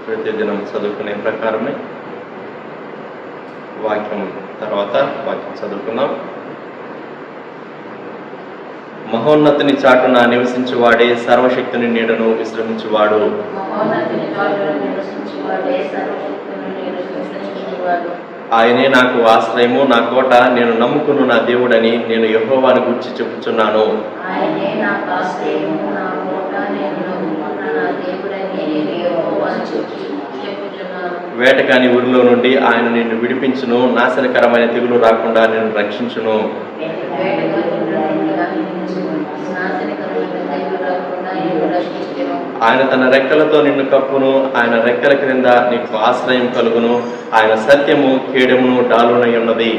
ప్రతిదినం చదువుకునే ప్రకారమే వాక్యం చదువుకున్నాం. మహోన్నతిని చాటున నివసించువాడే సర్వశక్తిని నీడను విశ్రమించువాడు. ఆయనే నాకు ఆశ్రయము, నా కోట, నేను నమ్ముకున్న నా దేవుడని నేను యెహోవాను గూర్చి చెప్పుచున్నాను. వేటగాని ఊరిలో నుండి ఆయన నిన్ను విడిపించును, నాశనకరమైన తెగులు రాకుండా నిన్ను రక్షించును. ఆయన తన రెక్కలతో నిన్ను కప్పును, ఆయన రెక్కల క్రింద నీకు ఆశ్రయం కలుగును. ఆయన సత్యము కేడమును డాలునై ఉన్నది.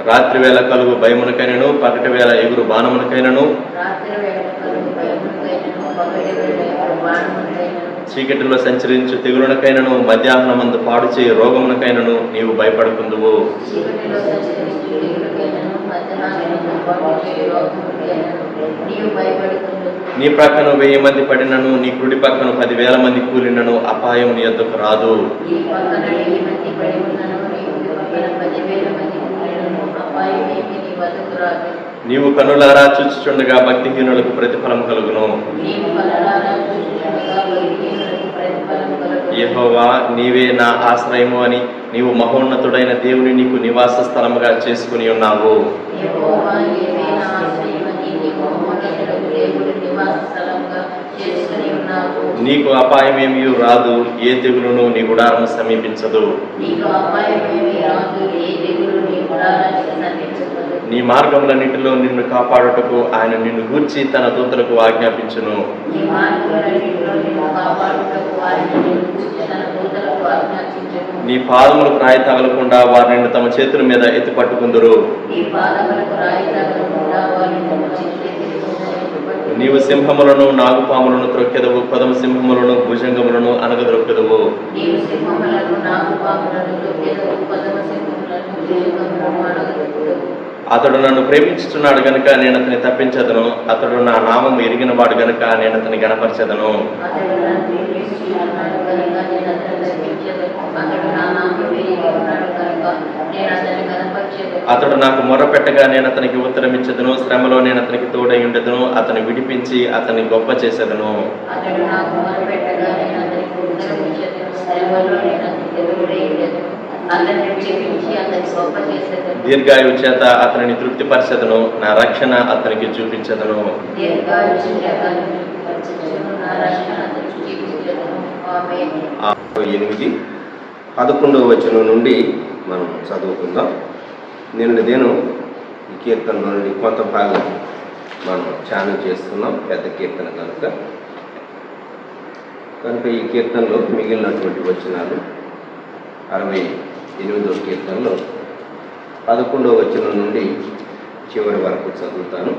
రాత్రి వేళ కలుగు భయమునకైనను, పగటి వేళ ఎగురు బాణమునకైనను, చీకటిలో సంచరించు తెగులునకైనను, మధ్యాహ్నమందు పాడు చేయి రోగమునకైనను నీవు భయపడుకుందువు. నీ ప్రక్కన 1000 మంది పడినను, నీ కుడి పక్కన 10,000 మంది కూలినను అపాయం నీ యొద్దకు రాదు. నీవు కనులారా చూచుచుండగా భక్తిహీనులకు ప్రతిఫలం కలుగును. యెహోవా నీవే నా ఆశ్రయము అని నీవు మహోన్నతుడైన దేవుని నీకు నివాస స్థలముగా చేసుకుని ఉన్నావు. నీకు అపాయమేమీ రాదు, ఏ తెగులును నీ గుడారము సమీపించదు. నీ మార్గములన్నిటిలో నిన్ను కాపాడుటకు ఆయన నిన్ను గూర్చి తన దూతలకు ఆజ్ఞాపించును. నీ పాదములకు రాయి తగలకుండా వారు నిన్ను తమ చేతుల మీద ఎత్తి పట్టుకుందురు. నీవు సింహములను, నాగుపాములను త్రొక్కెదవు, కొదమ సింహములను, భుజంగములను అనగదొక్కెదవు. అతడు నన్ను ప్రేమించుచున్నాడు గనుక నేను అతని తప్పించదను, అతడు నా నామము ఎరిగిన వాడు గనుక నేను అతని గణపరచదను. అతడు నాకు మొర్రపెట్టగా నేను అతనికి ఉత్తరమిచ్చదను, శ్రమలో నేను అతనికి తోడై ఉండెదను, అతని విడిపించి అతని గొప్ప చేసేదను. దీర్ఘాయువు చేత అతనిని తృప్తిపరచదను, నా రక్షణ అతనికి చూపించదను. 8-11 వచనం నుండి మనం చదువుకుందాం. నేను ఈ కీర్తనలో నుండి కొంత భాగం మనం ధ్యానం చేస్తున్నాం, పెద్ద కీర్తన కనుక ఈ కీర్తనలో మిగిలినటువంటి వచనాలు 68వ కీర్తనలో 11వ వచనం నుండి చివరి వరకు చదువుతాను.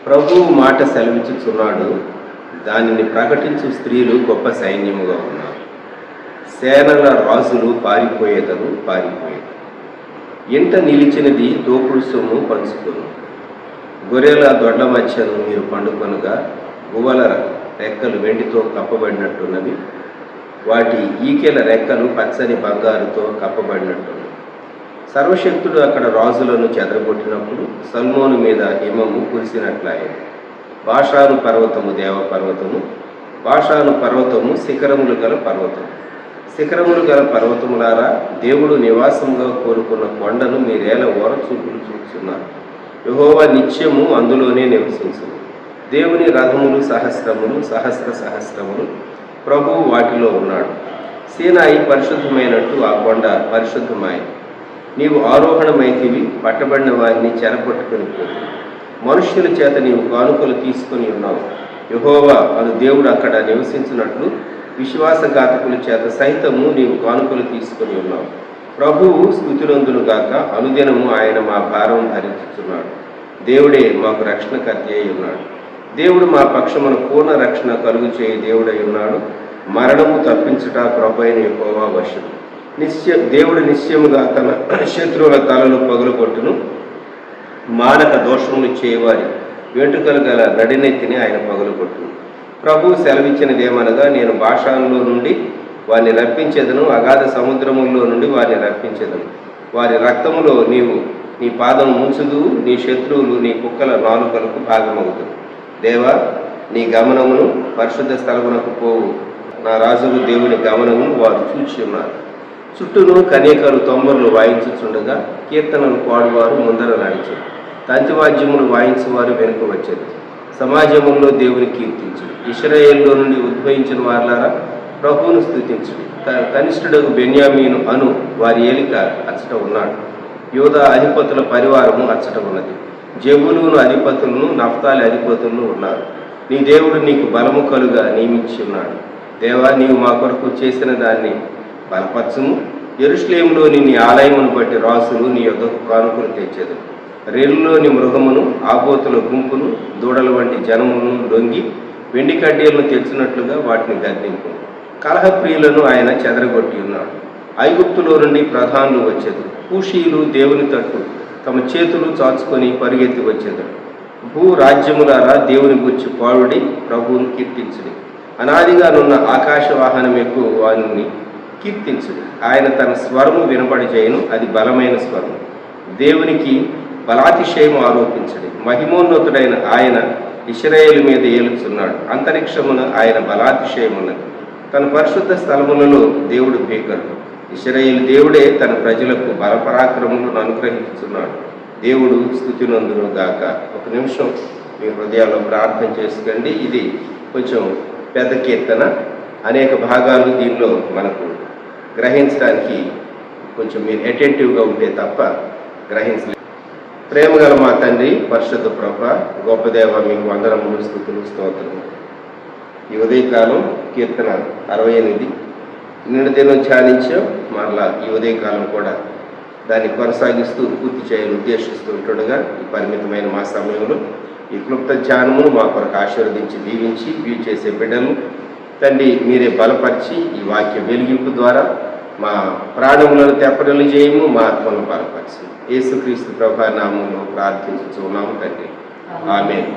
ప్రభువు మాట సెలవిచ్చుచున్నాడు, దానిని ప్రకటించు స్త్రీలు గొప్ప సైన్యముగా ఉన్నారు. సేనల రాజులు పారిపోయేదరు. ఇంట నిలిచినది దోపుడు సొమ్ము పంచుకొను. గొర్రెల దొడ్ల మధ్యను మీరు పండుకొనగా గువ్వల రెక్కలు వెండితో కప్పబడినట్టున్నవి, వాటి ఈకెల రెక్కలు పచ్చని బంగారుతో కప్పబడినట్టున్నవి. సర్వశక్తుడు అక్కడ రాజులను చెదరగొట్టినప్పుడు సల్మోను మీద హిమము కురిసినట్లయింది. బాషాను పర్వతము దేవపర్వతము, బాషాను పర్వతము శిఖరములు గల పర్వతము. శిఖరములు గల పర్వతములారా, దేవుడు నివాసంగా కోరుకున్న కొండను మీరేల ఓరచూపులు చూస్తున్నారు. యెహోవా నిత్యము అందులోనే నివసించును. దేవుని రథములు సహస్రములు, సహస్రములు, ప్రభువు వాటిలో ఉన్నాడు. సీనాయి పరిశుద్ధమైనట్టు ఆ కొండ పరిశుద్ధమాయి. నీవు ఆరోహణమైతివి, పట్టబడిన వారిని చెరపట్టుకుని పోతుంది. మనుష్యుల చేత నీవు కానుకలు తీసుకుని ఉన్నావు. యెహోవా అను దేవుడు అక్కడ నివసించినట్లు విశ్వాసఘాతకుల చేత సైతము నీవు కానుకలు తీసుకుని ఉన్నావు. ప్రభువు స్తుతినందునుగాక, అనుదినము ఆయన మా భారం భరించుచున్నాడు. దేవుడే మాకు రక్షణకర్త అయి ఉన్నాడు. దేవుడు మా పక్షమున పూర్ణ రక్షణ కలుగు చేయి దేవుడై ఉన్నాడు. మరణము తప్పించుట ప్రభువైన యెహోవా వశము. దేవుడు నిశ్చయముగా తన శత్రువుల తలలు పగులుకొట్టును, మానక దోషములు చేయవారి వెంట్రుకలు గల నడినెత్తిని ఆయన పగులుకొట్టును. ప్రభువు సెలవిచ్చినదేమనగా, నేను బాషానులో నుండి వారిని రప్పించేదను, అగాధ సముద్రములో నుండి వారిని రప్పించేదను. వారి రక్తములో నీవు నీ పాదం ముంచుదు, నీ శత్రువులు నీ కుక్కల నాలుకలకు భాగమవుతుంది. దేవా, నీ గమనమును పరిశుద్ధ స్థలమునకు పోవు నా రాజులు దేవుని గమనమును వారు చూచి ఉన్నారు. చుట్టూను కన్యకలు తొంబర్లు వాయించుచుండగా కీర్తనలు పాడువారు ముందర నడిచారు, తంతివాద్యములు వాయించేవారు వెనుక వచ్చారు. సమాజములో దేవుని కీర్తించు, ఇశ్రాయేలులో నుండి ఉద్భవించిన వారులారా ప్రభువును స్తుతించుడి. కనిష్ఠుడకు బెన్యామీను అను వారి ఏలిక అచ్చట ఉన్నాడు. యోధా అధిపతుల పరివారము అచ్చట ఉన్నది. జెబూలూను అధిపతులను, నఫ్తాలి అధిపతులను ఉన్నారు. నీ దేవుడు నీకు బలము కలుగా నియమించి ఉన్నాడు. దేవా, నీవు మా కొరకు చేసిన దాన్ని బలపరచుము. యెరూషలేములోని నీ ఆలయమును బట్టి రాసులు నీ యొద్దకు కానుకలు తెచ్చేదు. రేలులోని మృగమును, ఆబోతుల గుంపును, దూడల వంటి జనమును లొంగి వెండి కడ్డీలను తెచ్చినట్లుగా వాటిని గద్దింపు. కలహప్రియులను ఆయన చెదరగొట్టి ఉన్నాడు. ఐగుప్తులో నుండి ప్రధానులు వచ్చేది. కూషీలు దేవుని తట్టు తమ చేతులు చాచుకొని పరిగెత్తి వచ్చేది. భూ రాజ్యములారా దేవుని గురించి పాడుడి, ప్రభువును కీర్తించుడి. అనాదిగానున్న ఆకాశ వాహనం ఎక్కువ వారిని కీర్తించుడి. ఆయన తన స్వరము వినపడి చేయను, అది బలమైన స్వరం. దేవునికి బలాతిశయము ఆరోపించడి. మహిమోన్నతుడైన ఆయన ఇశ్రాయేలు మీద ఏలుచున్నాడు. అంతరిక్షమున ఆయన బలాతిశయమున్నది. తన పరిశుద్ధ స్థలములలో దేవుడు భీకరుడు. ఇశ్రాయేలు దేవుడే తన ప్రజలకు బలపరాక్రములను అనుగ్రహించుతున్నాడు. దేవుడు స్తుతినందును గాక. ఒక నిమిషం మీ హృదయాల్లో ప్రార్థన చేసుకోండి. ఇది కొంచెం పెద్ద కీర్తన, అనేక భాగాలు దీనిలో మనకు గ్రహించడానికి కొంచెం మీరు అటెంటివ్గా ఉంటే తప్ప గ్రహించలేదు. ప్రేమగల మా తండ్రి, పరిశుద్ధ ప్రభా, గొప్ప దేవ, మీకు వందనములు, స్తుతులు, స్తోత్రము. ఈ ఉదయకాలం కీర్తన 68 నిన్న దినం ధ్యానించాం. మరలా ఈ ఉదయకాలం కూడా దాన్ని కొనసాగిస్తూ పూర్తి చేయాలని ఉద్దేశిస్తూ ఉంటుండగా ఈ పరిమితమైన మా సమయంలో ఈ క్లుప్త ధ్యానమును మా కొరకు ఆశీర్వదించి దీవించి వీలు చేసే బిడ్డలు తండ్రి మీరే బలపరిచి ఈ వాక్య వెలిగింపు ద్వారా మా ప్రాణములను తెప్పడలు చేయము, మా ఆత్మను బలపరిచి యేసుక్రీస్తు ప్రభా నామములో ప్రార్థించుచున్నాము తండ్రి, ఆమేన్.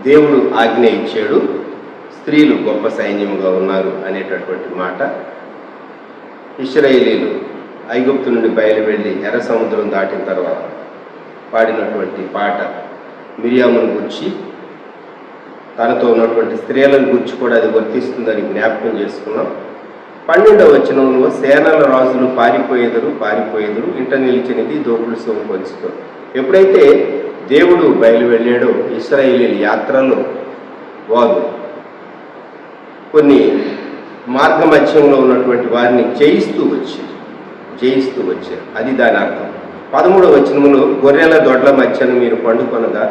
దేవుడు ఆజ్ఞ ఇచ్చాడు, స్త్రీలు గొప్ప సైన్యముగా ఉన్నారు అనేటటువంటి మాట ఇశ్రాయేలీలు ఐగుప్తు నుండి బయలువెళ్ళి ఎర్ర సముద్రం దాటిన తర్వాత పాడినటువంటి పాట మిరియామును గురించి, తనతో ఉన్నటువంటి స్త్రీలను గురించి కూడా అది వర్తిస్తుందని జ్ఞాపకం చేసుకున్నాం. 12వ వచనంలో సేనల రాజులు పారిపోయేదురు ఇంట నిలిచినది దోపుడు సొమ్ము పంచుతో. ఎప్పుడైతే దేవుడు బయలువెళ్ళాడో ఇశ్రాయేలీల యాత్రలో వారు కొన్ని మార్గమధ్యంలో ఉన్నటువంటి వారిని జయిస్తూ వచ్చారు. అది దాని అర్థం. 13వ వచనంలో గొర్రెల దొడ్ల మధ్యను మీరు పండుకొనగా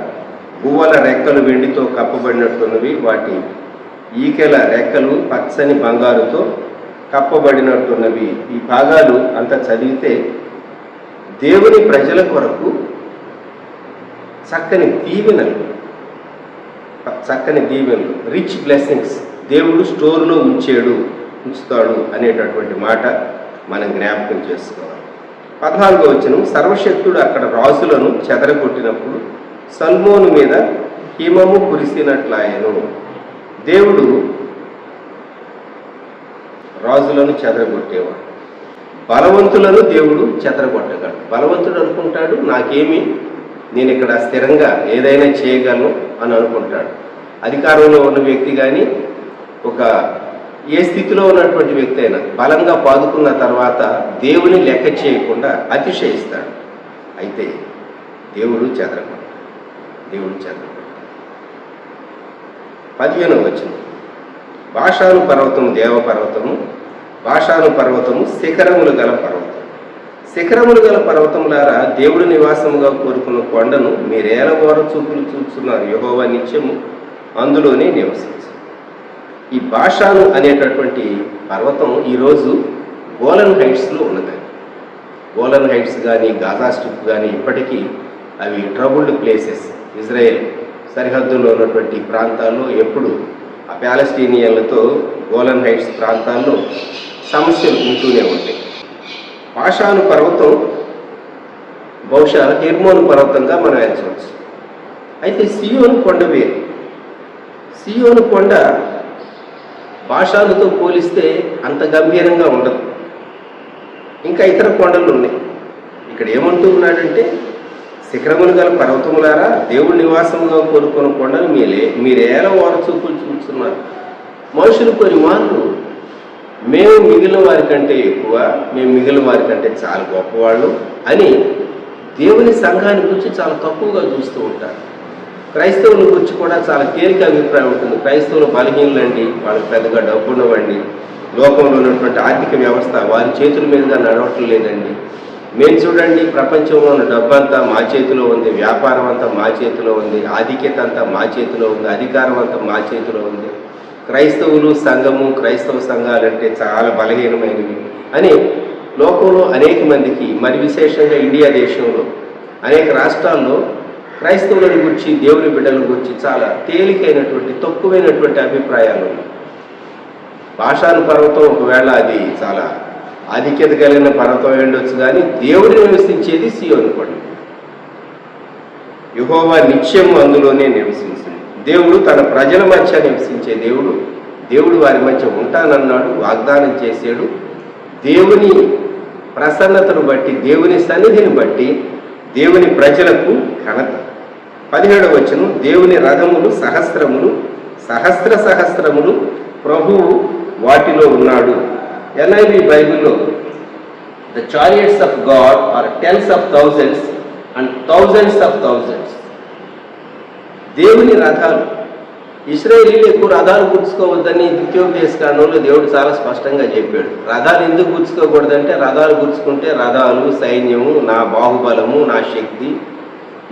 గువ్వల రెక్కలు వెండితో కప్పబడినట్టున్నవి, వాటి ఈకెల రెక్కలు పచ్చని బంగారుతో కప్పబడినట్టున్నవి. ఈ భాగాలు అంతా చదివితే దేవుని ప్రజల కొరకు చక్కని దీవెనలు, రిచ్ బ్లెస్సింగ్స్ దేవుడు స్టోర్లో ఉంచుతాడు అనేటటువంటి మాట మనం జ్ఞాపకం చేసుకోవాలి. 14వ వచనం, సర్వశక్తుడు అక్కడ రాజులను చెదరగొట్టినప్పుడు సల్మోను మీద హిమము కురిసినట్లాయను. దేవుడు రాజులను చెదరగొట్టేవాడు, బలవంతులను దేవుడు చెదరగొట్టగలడు. బలవంతుడు అనుకుంటాడు నేను ఇక్కడ స్థిరంగా ఏదైనా చేయగలను అని అనుకుంటాడు. అధికారంలో ఉన్న వ్యక్తి కానీ ఏ స్థితిలో ఉన్నటువంటి వ్యక్తి అయినా బలంగా పాదుకున్న తర్వాత దేవుని లెక్క చేయకుండా అతిశయిస్తాడు. అయితే దేవుడు చెదరగొట్టాడు. 15వ వచనం, బాషాను పర్వతము దేవపర్వతము, బాషాను పర్వతము శిఖరములు గల పర్వతములారా దేవుడు నివాసముగా కోరుకున్న కొండను మీరేలవోర చూపులు చూస్తున్నారు. యెహోవా నిత్యము అందులోనే నివసించు. ఈ బాషాను అనేటటువంటి పర్వతం ఈరోజు గోలన్ హైట్స్లో ఉన్నది. గోలన్ హైట్స్ కానీ గాజా స్ట్రిప్ కానీ ఇప్పటికీ అవి ట్రబుల్డ్ ప్లేసెస్. ఇజ్రాయెల్ సరిహద్దులో ఉన్నటువంటి ప్రాంతాల్లో ఎప్పుడు ఆ ప్యాలెస్టీనియన్లతో గోలన్ హైట్స్ ప్రాంతాల్లో సమస్యలు ఉంటూనే ఉంటాయి. పాషాను పర్వతం బహుశా హెర్మోను పర్వతంగా మనం ఎంచవచ్చు. అయితే సియోను కొండ వేరు. సియోను కొండ బాషానుతో పోలిస్తే అంత గంభీరంగా ఉండదు. ఇంకా ఇతర కొండలు ఉన్నాయి. ఇక్కడ ఏమంటూ ఉన్నాడంటే, శిఖరములు గల పర్వతములారా, దేవుడి నివాసంగా కోరుకున్న కొండలు మీరేలా ఓర చూపులు చూస్తున్నారు. మనుషులు కొన్ని మార్లు మేము మిగిలిన వారి కంటే ఎక్కువ, మేము మిగిలిన వారి కంటే చాలా గొప్పవాళ్ళు అని దేవుని సంఘాన్ని గురించి చాలా తక్కువగా చూస్తూ ఉంటారు. క్రైస్తవుల గురించి కూడా చాలా తేలిక అభిప్రాయం ఉంటుంది. క్రైస్తవులు బలహీనులండి, వాళ్ళకి పెద్దగా డబ్బు ఉన్నవండి, లోకంలో ఉన్నటువంటి ఆర్థిక వ్యవస్థ వారి చేతుల మీదుగా నడవటం లేదండి, మేము చూడండి ప్రపంచంలో ఉన్న డబ్బు అంతా మా చేతిలో ఉంది, వ్యాపారం అంతా మా చేతిలో ఉంది, ఆధిక్యత అంతా మా చేతిలో ఉంది, అధికారం అంతా మా చేతిలో ఉంది, క్రైస్తవులు సంఘము క్రైస్తవ సంఘాలంటే చాలా బలహీనమైనవి అని లోకంలో అనేక మందికి, మరి విశేషంగా ఇండియా దేశంలో అనేక రాష్ట్రాల్లో క్రైస్తవులను గురించి, దేవుని బిడ్డల గురించి చాలా తేలికైనటువంటి తక్కువైనటువంటి అభిప్రాయాలు ఉన్నాయి. పాషాను పర్వతం ఒకవేళ అది చాలా ఆధిక్యత కలిగిన పర్వతం ఉండొచ్చు, కానీ దేవుడిని నివసించేది సియోను కొండ. యెహోవా నిత్యము అందులోనే నివసించింది. దేవుడు తన ప్రజల మధ్య నివసించే దేవుడు. దేవుడు వారి మధ్య ఉంటానన్నాడు, వాగ్దానం చేశాడు. దేవుని ప్రసన్నతను బట్టి, దేవుని సన్నిధిని బట్టి దేవుని ప్రజలకు ఘనత. 17వ వచనం, దేవుని రథములు సహస్రములు, సహస్ర సహస్రములు, ప్రభువు వాటిలో ఉన్నాడు. NIV బైబిల్లో the chariots of God are tens of thousands and thousands of thousands. దేవుని రథాలు. ఇశ్రాయేలీలు ఎక్కువ రథాలు గుర్చుకోవద్దని ద్వితీయోపదేశకాండంలో దేవుడు చాలా స్పష్టంగా చెప్పాడు. రథాలు ఎందుకు గుర్చుకోకూడదంటే, రథాలు గుర్చుకుంటే రథాలు, సైన్యము, నా బాహుబలము, నా శక్తి,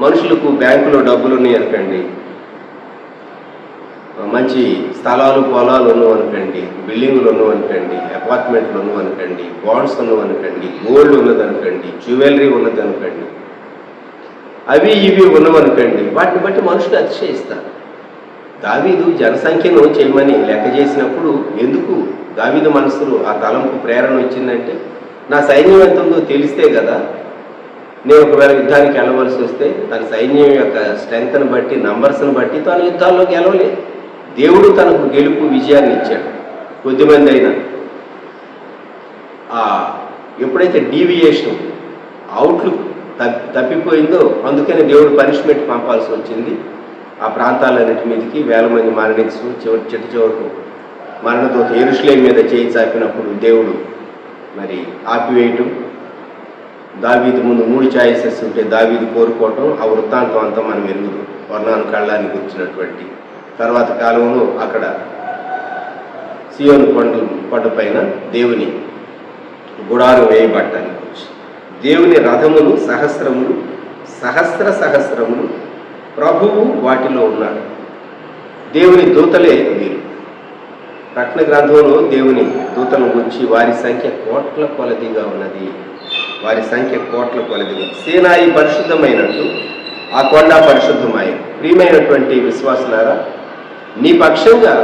మనుషులకు బ్యాంకులో డబ్బులు ఉన్నాయి అనుకోండి, మంచి స్థలాలు పొలాలు ఉన్నావు అనుకోండి, బిల్డింగులు ఉన్నావు అనుకోండి, అపార్ట్మెంట్లు ఉన్నావు అనుకోండి, బాండ్స్ ఉన్నావు అనుకోండి, గోల్డ్ ఉన్నది అనుకోండి, జ్యువెలరీ ఉన్నది అనుకోండి, అవి ఇవి ఉన్నవనుకోండి, వాటిని బట్టి మనుషులు అతిశయిస్తారు. దావీదు జనసంఖ్యను చేయమని లెక్క చేసినప్పుడు ఎందుకు దావీదు మనసులో ఆ తలంపు ప్రేరణ వచ్చిందంటే, నా సైన్యం ఎంత ఉందో తెలిస్తే కదా నేను ఒకవేళ యుద్ధానికి వెళ్ళవలసి వస్తే తన సైన్యం యొక్క స్ట్రెంగ్త్ని బట్టి, నంబర్స్ని బట్టి తాను యుద్ధాల్లో గెలవలేదు. దేవుడు తనకు గెలుపు విజయాన్ని ఇచ్చాడు. కొద్దిమంది అయినా ఎప్పుడైతే డీవియేషన్ అవుట్లుక్ తప్పిపోయిందో అందుకని దేవుడు పనిష్మెంట్ పంపాల్సి వచ్చింది. ఆ ప్రాంతాలన్నిటి మీదకి వేల మంది మరణించు, చిట్ట చివరకు మరణతో యెరూషలేము మీద చేయి చాపినప్పుడు దేవుడు మరి ఆపివేయటం, దావీదు ముందు 3 చాయిసెస్ ఉంటే దావీదు కోరుకోవటం, ఆ వృత్తాంతం అంతా మనం ఎరుగుదు. వర్ణాను కళ్ళాన్ని గుర్చినటువంటి తర్వాత కాలంలో అక్కడ సియోను కొండ పైన దేవుని గుడారం వేయబట్టానికి వచ్చి, దేవుని రథములు సహస్రములు, సహస్ర సహస్రములు, ప్రభువు వాటిలో ఉన్నాడు. దేవుని దూతలే వీరు. ప్రకటన గ్రంథంలో దేవుని దూతల గురించి వారి సంఖ్య కోట్ల కొలదిగా ఉన్నది. వారి సంఖ్య కోట్ల కొలదిగా. సీనాయి పరిశుద్ధమైనట్టు ఆ కొండ పరిశుద్ధమై. ప్రియమైనటువంటి విశ్వాసులారా, నీ పక్షంగా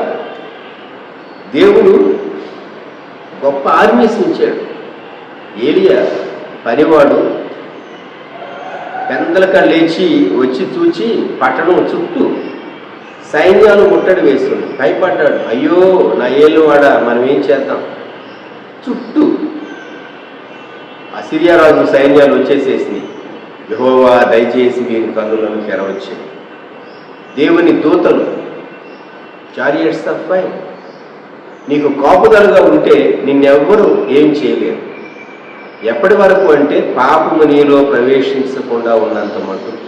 దేవుడు గొప్ప ఆర్మీస్ ఉంచాడు. ఏలియా పనివాడు పెందలక లేచి వచ్చి చూచి పట్టణం చుట్టూ సైన్యాలు ముట్టడి వేస్తుంది. భయపడ్డాడు, అయ్యో నా ఏలువాడా మనం ఏం చేద్దాం. చుట్టూ అసిరియా రాజు సైన్యాలు వచ్చేసేసి, యెహోవా దయచేసి వీరి కన్నులను తెరవచ్చాయి. దేవుని దూతలు చారియట్స్ ఆఫ్ ఫైర్ నీకు కాపుదలుగా ఉంటే నిన్నెవ్వరూ ఏం చేయలేరు. ఎప్పటి వరకు అంటే పాపము నీలో ప్రవేశించకుండా ఉన్నంత మటుకు,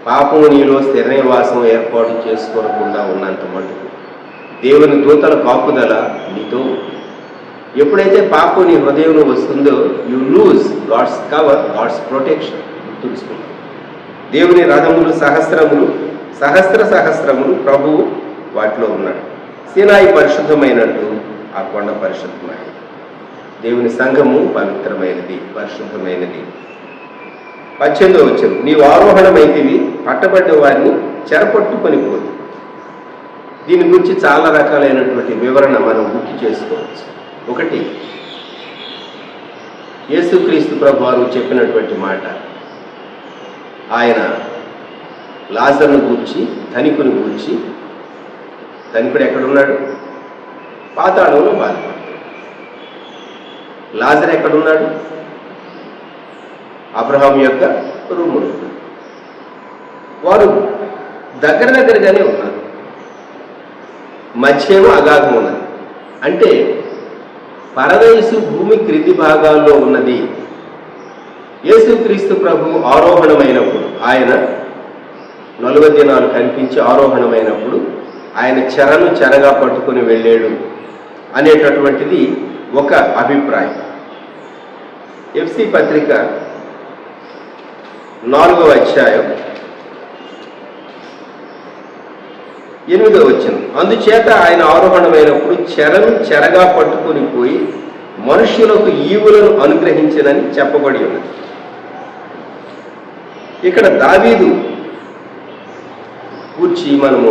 పాపము నీలో స్థిర నివాసం ఏర్పాటు చేసుకోకుండా ఉన్నంత మటుకు దేవుని దూతల కాపుదల నీతో. ఎప్పుడైతే పాపం నీ హృదయంలో వస్తుందో you lose God's cover, God's protection. గుర్తుంచుకుంటాం. దేవుని రథములు సహస్రములు, సహస్ర సహస్రములు, ప్రభువు వాటిలో ఉన్నాడు. సీనాయి పరిశుద్ధమైనట్టు ఆ కొండ పరిశుద్ధమైనది. దేవుని సంఘము పవిత్రమైనది, పరిశుద్ధమైనది. 18వ వచనం, నీవు ఆరోహణమైతివి, పట్టబడ్డ వారిని చెరపట్టుకొని పోదు. దీని గురించి చాలా రకాలైనటువంటి వివరణ మనం గుర్తు చేసుకోవచ్చు. ఒకటి, యేసుక్రీస్తు ప్రభు వారు చెప్పినటువంటి మాట, ఆయన లాజరును గూర్చి, ధనికుని గూర్చి, ధనికుడు ఎక్కడున్నాడు? పాతాళంలో బాధపడుతున్నాడు. లాజరు ఎక్కడున్నాడు? అబ్రహాం యొక్క రూములో. వారు దగ్గరగానే ఉన్నారు, మధ్యేమో అగాధం ఉన్నది. అంటే పరదైసు భూమి క్రింది భాగాల్లో ఉన్నది. యేసుక్రీస్తు ప్రభు ఆరోహణమైనప్పుడు, ఆయన 40 దినాలు కనిపించి ఆరోహణమైనప్పుడు ఆయన చెరగా పట్టుకుని వెళ్ళాడు అనేటటువంటిది ఒక అభిప్రాయం. ఎఫ్సి పత్రిక 4వ అధ్యాయం 8వ వచనం, అందుచేత ఆయన ఆరోహణమైనప్పుడు చెరగా పట్టుకొని పోయి మనుష్యులకు ఈవులను అనుగ్రహించనని చెప్పబడి ఉన్నది. ఇక్కడ దావీదు కూర్చి మనము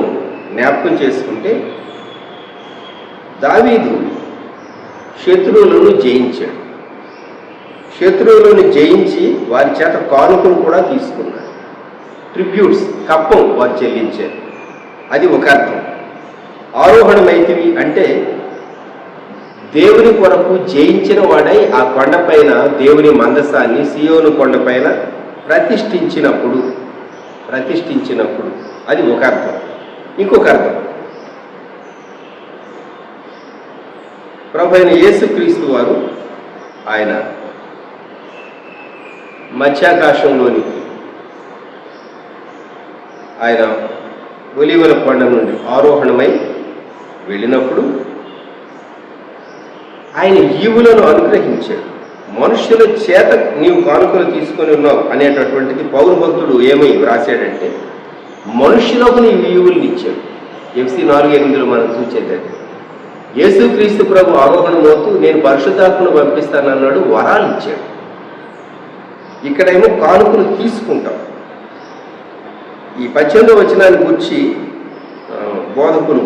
జ్ఞాపకం చేసుకుంటే, దావీదు శత్రువులను జయించాడు. శత్రువులను జయించి వారి చేత కానుకలు కూడా తీసుకున్నాడు. ట్రిబ్యూట్స్, కప్పం వారు చెల్లించారు. అది ఒక అర్థం. ఆరోహణమైతివి అంటే దేవుని కొరకు జయించిన వాడై ఆ కొండపైన దేవుని మందసాన్ని సియోను కొండపైన ప్రతిష్ఠించినప్పుడు అది ఒక అర్థం. ఇంకొక అర్థం, ప్రభు అయిన యేసుక్రీస్తు వారు ఆయన మధ్యాకాశంలోనికి ఆయన ఒలీవల కొండ నుండి ఆరోహణమై వెళ్ళినప్పుడు ఆయన ఈవులను అనుగ్రహించాడు. మనుష్యుల చేత నీవు కానుకలు తీసుకొని ఉన్నావు అనేటటువంటిది పౌరు భక్తుడు ఏమై వ్రాసాడంటే, మనుష్యులకు నీవు ఈవులను ఇచ్చాడు. ఎఫ్సి 4:8 మనం చూసేది. యేసుక్రీస్తు ప్రభు ఆరోహణమవుతూ నేను పరిశుద్ధాత్మను పంపిస్తానన్నాడు, వరాలు ఇచ్చాడు. ఇక్కడేమో కానుకలు తీసుకుంటాం. ఈ 18వ వచనాన్ని గురించి బోధకులు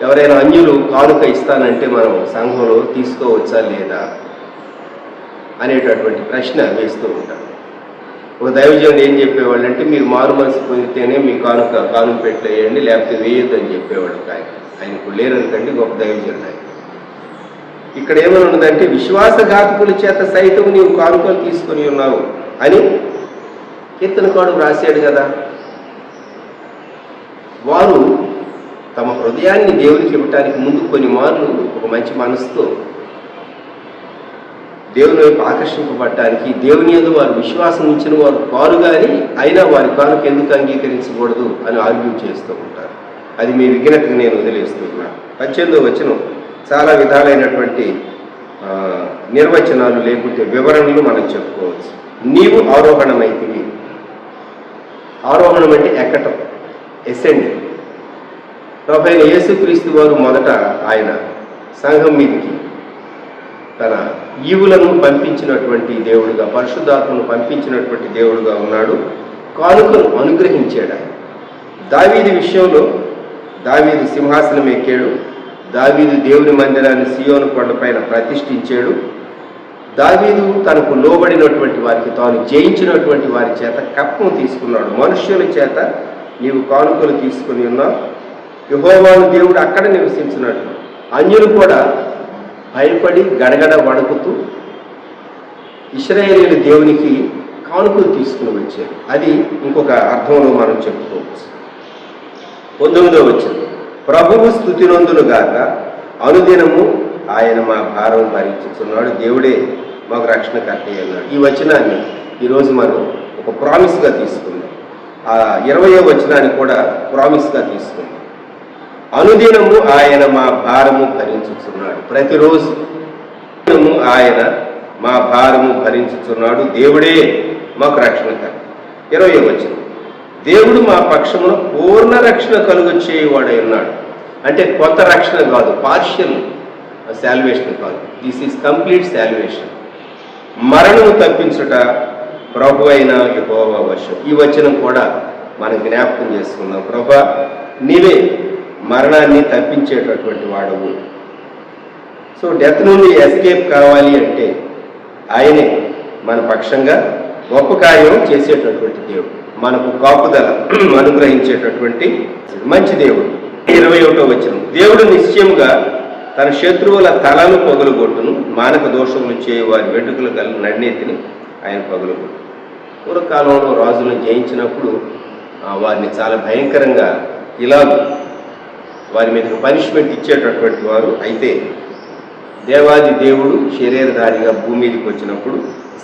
ఎవరైనా అన్యులు కానుక ఇస్తానంటే మనం సంఘంలో తీసుకోవచ్చా లేదా అనేటటువంటి ప్రశ్న వేస్తూ ఉంటారు. ఒక దైవజనుడు ఏం చెప్పేవాళ్ళు అంటే, మీరు మారు మనసు పొందితేనే మీ కానుక పెట్టేయండి, లేకపోతే వేయొద్దు అని చెప్పేవాడు. ఆయన ఇప్పుడు లేరనుకండి, గొప్ప దైవజనుడు ఆయన. ఇక్కడ ఏమని ఉన్నదంటే, విశ్వాసఘాతకుల చేత సైతం నీవు కానుకలు తీసుకొని ఉన్నావు అని కీర్తనకారుడు రాశాడు కదా. వారు తమ హృదయాన్ని దేవునికి ఇవ్వటానికి ముందు కొన్ని మార్లు ఒక మంచి మనసుతో దేవుని వైపు ఆకర్షింపబడటానికి, దేవుని యందు వారు విశ్వాసం ఉంచిన వారు కారు కానీ అయినా వారి కానుక ఎందుకు అంగీకరించకూడదు అని ఆర్గ్యూ చేస్తూ ఉంటారు. అది మీ విజ్ఞతకు నేను వదిలేస్తున్నాను. 18వ వచనం చాలా విధాలైనటువంటి నిర్వచనాలు లేకుంటే వివరణలు మనం చెప్పుకోవచ్చు. నీవు ఆరోహణమైతివి. ఆరోహణం అంటే ఎక్కటం, ఎసెండ్. ప్రభు అయిన యేసుక్రీస్తు వారు మొదట ఆయన సంఘం మీదకి తన ఈవులను పంపించినటువంటి దేవుడుగా, పరిశుద్ధాత్మను పంపించినటువంటి దేవుడుగా ఉన్నాడు. కానుకలు అనుగ్రహించాడు ఆయన. దావీదు విషయంలో దావీదు సింహాసనం ఎక్కాడు. దావీదు దేవుని మందిరాన్ని సియోను కొండపైన ప్రతిష్ఠించాడు. దావీదు తనకు లోబడినటువంటి వారికి, తాను జయించినటువంటి వారి చేత కప్పం తీసుకున్నాడు. మనుష్యుల చేత నీవు కానుకలు తీసుకుని ఉన్నావు. యెహోవాను దేవుడు అక్కడ నివసించినట్లు అన్యులు కూడా భయపడి గడగడ వణుకుతూ ఇశ్రాయేలీయులు దేవునికి కానుకలు తీసుకుని వచ్చారు. అది ఇంకొక అర్థంలో మనం చెప్పుకోవచ్చు. 19వ వచనం, ప్రభువు స్తుతినందునుగాక, అనుదినము ఆయన మా భారం భరించుతున్నాడు, దేవుడే మాకు రక్షణకర్త అన్నాడు. ఈ వచనాన్ని ఈరోజు మనం ఒక ప్రామిస్గా తీసుకుందాం. ఆ 20వ వచనాన్ని కూడా ప్రామిస్గా తీసుకుందాం. అనుదినము ఆయన మా భారము భరించుచున్నాడు. ప్రతిరోజు ఆయన మా భారము భరించుచున్నాడు, దేవుడే మాకు రక్షణకర్త. 20వ వచనం, దేవుడు మా పక్షమున పూర్ణ రక్షణ కలుగ చేయవాడై ఉన్నాడు. అంటే కొత్త రక్షణ కాదు, పార్షియల్ శాల్వేషన్ కాదు, దిస్ ఈజ్ కంప్లీట్ శాల్వేషన్. మరణము తప్పించుట ప్రభు అయిన యెహోవా వశం. ఈ వచనం కూడా మనం జ్ఞాపకం చేసుకుందాం. ప్రభువా, నీవే మరణాన్ని తప్పించేటటువంటి వాడవు. సో డెత్ నుండి ఎస్కేప్ కావాలి అంటే ఆయనే మన పక్షంగా గొప్ప కార్యం చేసేటటువంటి దేవుడు, మనకు కాపుదల అనుగ్రహించేటటువంటి మంచి దేవుడు. 21వ వచనం, దేవుడు నిశ్చయముగా తన శత్రువుల తలను పగులుగొట్టును, మానక దోషములు చేయు వారి వెంట్రుకలు గల నడినెత్తిని ఆయన పగులుగొట్టు. పూర్వకాలంలో రాజులను జయించినప్పుడు వారిని చాలా భయంకరంగా ఇలా వారి మీద పనిష్మెంట్ ఇచ్చేటటువంటి వారు. అయితే దేవాది దేవుడు శరీరధారిగా భూమి మీదకి వచ్చినప్పుడు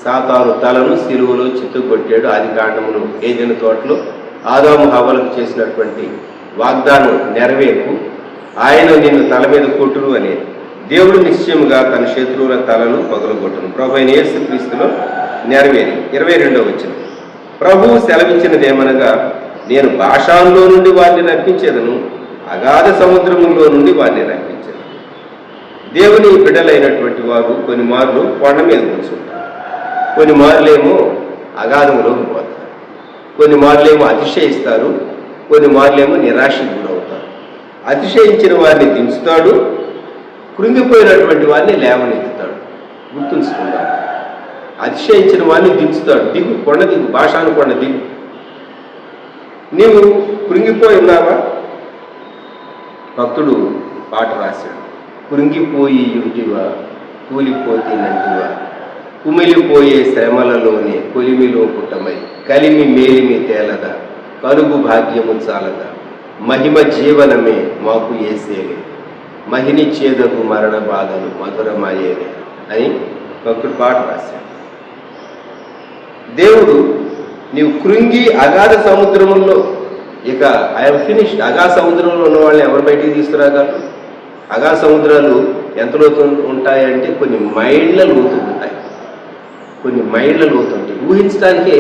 సాతాను తలను సిలువలో చిత్తుకొట్టాడు. ఆది కాండములు ఏదెను తోటలో ఆదాము హవ్వలకు చేసినటువంటి వాగ్దానం నెరవేర్పు, ఆయన నిన్ను తల మీద కొట్టును అనేది. దేవుడు నిశ్చయముగా తన శత్రువుల తలను పగలగొట్టును, ప్రభు అయిన యేసుక్రీస్తులో నెరవేరి. 22వ వచనం, ప్రభువు సెలవిచ్చినదేమనగా, నేను భాషాల్లో నుండి వారిని రప్పించేదను, అగాధ సముద్రములో నుండి వారిని రప్పించేదను. దేవుని బిడ్డలైనటువంటి వారు కొన్ని మార్లు కొండ మీద కూర్చుంటారు, కొన్ని మార్లేమో అగాధంలోకి పోతారు, కొన్ని మార్లేమో అతిశయిస్తారు, కొన్ని మార్లేమో నిరాశకు గురవుతారు. అతిశయించిన వారిని దించుతాడు, కృంగిపోయినటువంటి వారిని లేవనెత్తుతాడు. గుర్తుంచుకుంటాడు, అతిశయించిన వారిని దించుతాడు. దిగు, కొండ దిగు, భాషాను కొండ దిగు. నీవు కృంగిపోయి ఉన్నావా? భక్తుడు పాట రాశాడు, కృంగిపోయి ఉంటివా, కూలిపోతేనంటివా, కుమిలిపోయే శ్రమలలోనే కొలిమిలో పుట్టమై, కలిమి మేలిమి తేలదా, కలుగు భాగ్యము చాలదా, మహిమ జీవనమే మాకు ఏసేలే, మహిని చేదకు మరణ బాధలు మధురమయ్యేలే అని భక్తుడు పాట రాశాడు. దేవుడు నీవు కృంగి అగాధ సముద్రముల్లో, ఇక ఐఎమ్ ఫినిష్డ్, అగాధ సముద్రంలో ఉన్న వాళ్ళని ఎవరు బయటికి తీసుకురాగలరు? అగాధ సముద్రాలు ఎంత లోతు ఉంటాయంటే కొన్ని మైళ్ళ లోతు ఉంటాయి, కొన్ని మైళ్ళ లోతు ఉంటాయి. ఊహించడానికే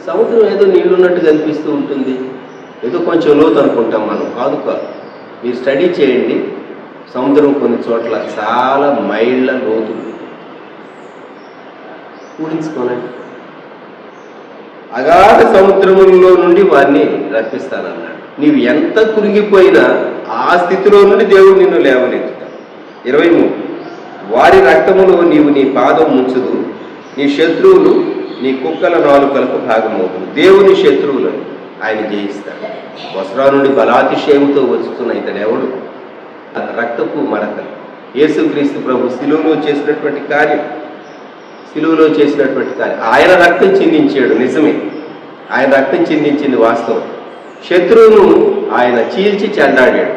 సముద్రం ఏదో నీళ్లున్నట్టు కనిపిస్తూ ఉంటుంది, ఏదో కొంచెం లోతు అనుకుంటాం మనం. కాదు కాదు, మీరు స్టడీ చేయండి, సముద్రం కొన్ని చోట్ల చాలా మైళ్ళ లోతు ఉంటుంది. ఊహించుకోనండి, అగాధ సముద్రములో నుండి వారిని రప్పిస్తానన్నాడు. నీవు ఎంత కురిగిపోయినా ఆ స్థితిలో నుండి దేవుడు నిన్ను లేవనెత్తుతాడు. 23, వారి రక్తములో నీవు నీ పాదం ముంచుదు, నీ శత్రువులు నీ కుక్కల నాలుకలకు భాగమవుతుంది. దేవుని శత్రువులను ఆయన జయిస్తాడు. వస్త్రా నుండి బలాతిశయంతో వచ్చుతున్న ఇతడెవడు? రక్తపు మరకలు. యేసుక్రీస్తు ప్రభు శిలువలో చేసినటువంటి కార్యం, ఆయన రక్తం చిందించాడు, నిజమే, ఆయన రక్తం చిందించింది వాస్తవం. శత్రువును ఆయన చీల్చి చెండాడాడు,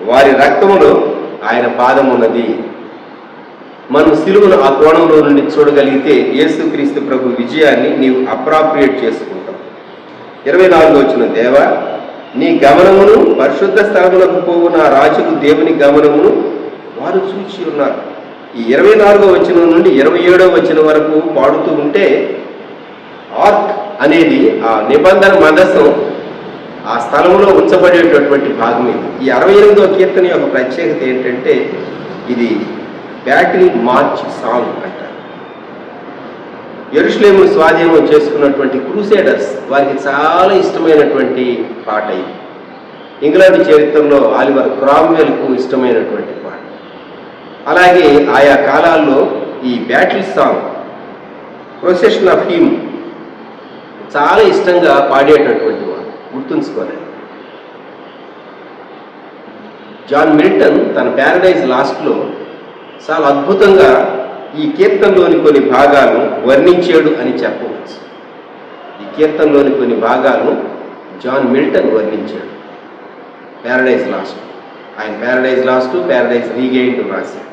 వారి రక్తములో ఆయన పాదం ఉన్నది. మనం సిలువను ఆ కోణంలో నుండి చూడగలిగితే యేసుక్రీస్తు ప్రభు విజయాన్ని నీవు అప్రాప్రియేట్ చేసుకుంటావు. 24వ వచనం, దేవా నీ గమనమును పరిశుద్ధ స్థలములకు పోవు నా రాజుకు దేవుని గమనమును వారు చూచి ఉన్నారు. ఈ 24వ వచనం నుండి 27వ వచనం వరకు పాడుతూ ఉంటే ఆర్క్ అనేది ఆ నిబంధన మందసం ఆ స్థలంలో ఉంచబడేటటువంటి భాగం ఇది. ఈ 68వ కీర్తన యొక్క ప్రత్యేకత ఏంటంటే ఇది బ్యాటిల్ మార్చ్ సాంగ్ అంటారు. యెరూషలేమును స్వాధీనం చేసుకున్నటువంటి క్రూసేడర్స్ వారికి చాలా ఇష్టమైనటువంటి పాట ఇది. ఇంగ్లాండ్ చరిత్రలో ఆలివర్ క్రామ్వెల్కు ఇష్టమైనటువంటి పాట. అలాగే ఆయా కాలాల్లో ఈ battle song, procession of him చాలా ఇష్టంగా పాడేటటువంటి వాడు. గుర్తుంచుకోలేదు. జాన్ మిల్టన్ తన ప్యారడైజ్ లాస్ట్లో చాలా అద్భుతంగా ఈ కీర్తనలోని కొన్ని భాగాలను వర్ణించాడు అని చెప్పవచ్చు. ఈ కీర్తనలోని కొన్ని భాగాలను జాన్ మిల్టన్ వర్ణించాడు ప్యారడైజ్ లాస్ట్. ఆయన ప్యారడైజ్ లాస్ట్, ప్యారడైజ్ రీగెయిన్డ్ రాశాడు.